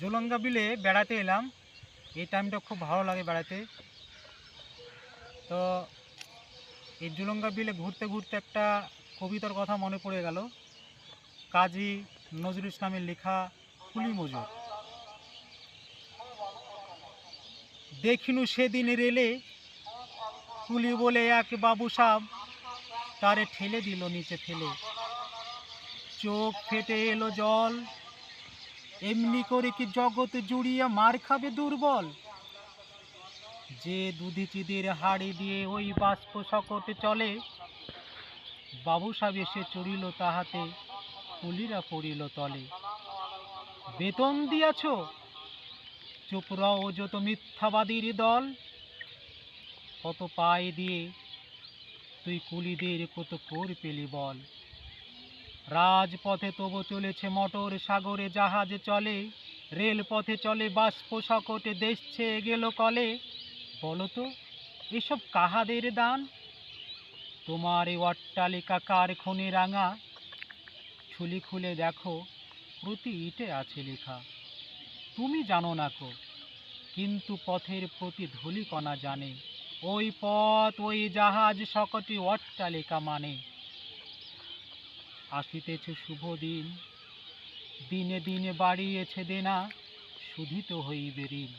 জুলঙ্গা বিলে বেড়াতে এলাম। এই টাইমটা খুব ভালো লাগে বেড়াতে। তো এই জুলঙ্গা বিলে ঘুরতে ঘুরতে একটা কবিতার কথা মনে পড়ে গেল। কাজী নজরুল ইসলামের লেখা কুলি মজুর। দেখিনু সেদিন রেলে কুলি বলে এক বাবু সাব, তারে ঠেলে দিল নিচে ফেলে, চোখ ফেটে এলো জল। এমনি করে কি জগৎ জুড়িয়া মার খাবে দুর্বল? যে দুধিচিদের হাড়ি দিয়ে ওই বাষ্প সকটে চলে, বাবু সাহেব এসে চড়িল তাহাতে, কুলিরা পড়িল তলে। বেতন দিয়াছ? চুপ রও যত মিথ্যাবাদীর দল। কত পায় দিয়ে তুই কুলিদের কত কর পেলি বল? রাজপথে তবু চলেছে মোটর, সাগরে জাহাজ চলে, রেলপথে চলে বাষ্প সকটে, দেশ ছেয়ে গেল কলে। বলতো এসব কাহাদের দান? তোমার এই অট্টালিকা কার খনি রাঙা? ছুলি খুলে দেখো প্রতি ইটে আছে লেখা। তুমি জানো না কো, কিন্তু পথের প্রতি ধূলিকণা জানে, ওই পথ ওই জাহাজ সকটি অট্টালিকা মানে। আসিতেছে শুভ দিন, দিনে দিনে বাড়িয়েছে দেনা, শুধিত হইবে ঋণ।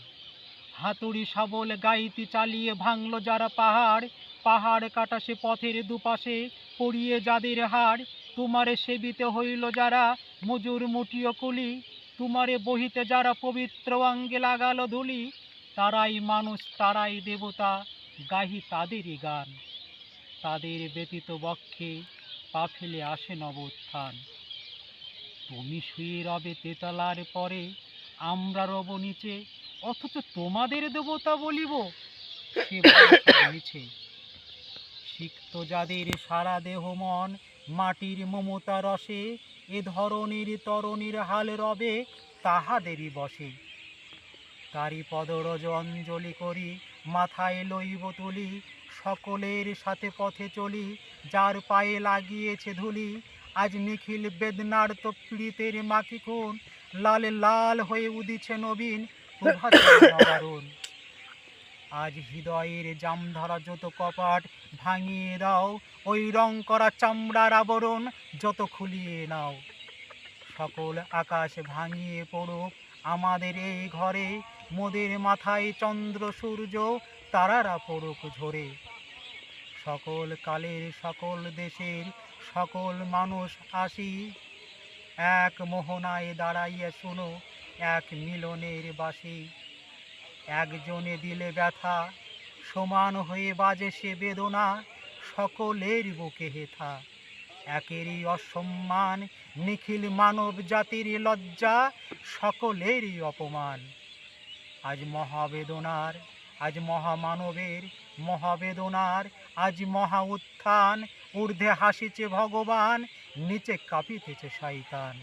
হাতুড়ি শাবল গাইতি চালিয়ে ভাঙলো যারা পাহাড়, পাহাড় কাটা সে পথের দুপাশে পড়িয়ে যাদের হাড়। তোমারে সেবিতে হইল যারা মজুর মুটিও কুলি, তোমারে বহিতে যারা পবিত্র অঙ্গে লাগালো ধুলি, তারাই মানুষ তারাই দেবতা, গাহি তাদেরই গান। তাদের ব্যতীত বক্ষে পা ফেলে আসে নব উত্থান। তুমি শুয়ে রবে তেতলার পরে, আমরা রব নিচে, অথচ তোমাদের দেবতা বলিব সে নিচে। সিক্ত যাদের সারা দেহ মন মাটির মমতা রসে, এ ধরনের তরণীর হাল রবে তাহাদেরই বসে। তারি পদরজ অঞ্জলি করি, মাথায় লইব তুলি, সকলের সাথে পথে চলি, যার পায়ে লাগিয়েছে ধুলি। আজ নিখিল বেদনার তো পীড়িতের মাটি খুন, লাল লাল হয়ে উদিছে নবীন প্রভাতের নবারুণ। আজ হৃদয়ের জামধরা যত কপাট ভাঙিয়ে দাও, ওই রং করা চামড়ার আবরণ যত খুলিয়ে নাও। সকল আকাশ ভাঙিয়ে পড়ুক আমাদের এই ঘরে, মোদের মাথায় চন্দ্র সূর্য তারারা পড়ুক ঝরে। সকল কালের সকল দেশের সকল মানুষ আসি, এক মোহনায় দাঁড়াইয়া শুনো এক মিলনের বাঁশি। একজনে দিলে ব্যথা সমান হয়ে বাজে সে বেদনা, সকলের বুকে হেথা। একেরই অসম্মান নিখিল মানব জাতির লজ্জা, সকলেরই অপমান। আজ মহাবেদনার, আজ মহামানবের মহাবেদনার, আজ মহা উত্থান। ঊর্ধ্বে হাসিছে ভগবান, নিচে কাঁপিতেছে শয়তান।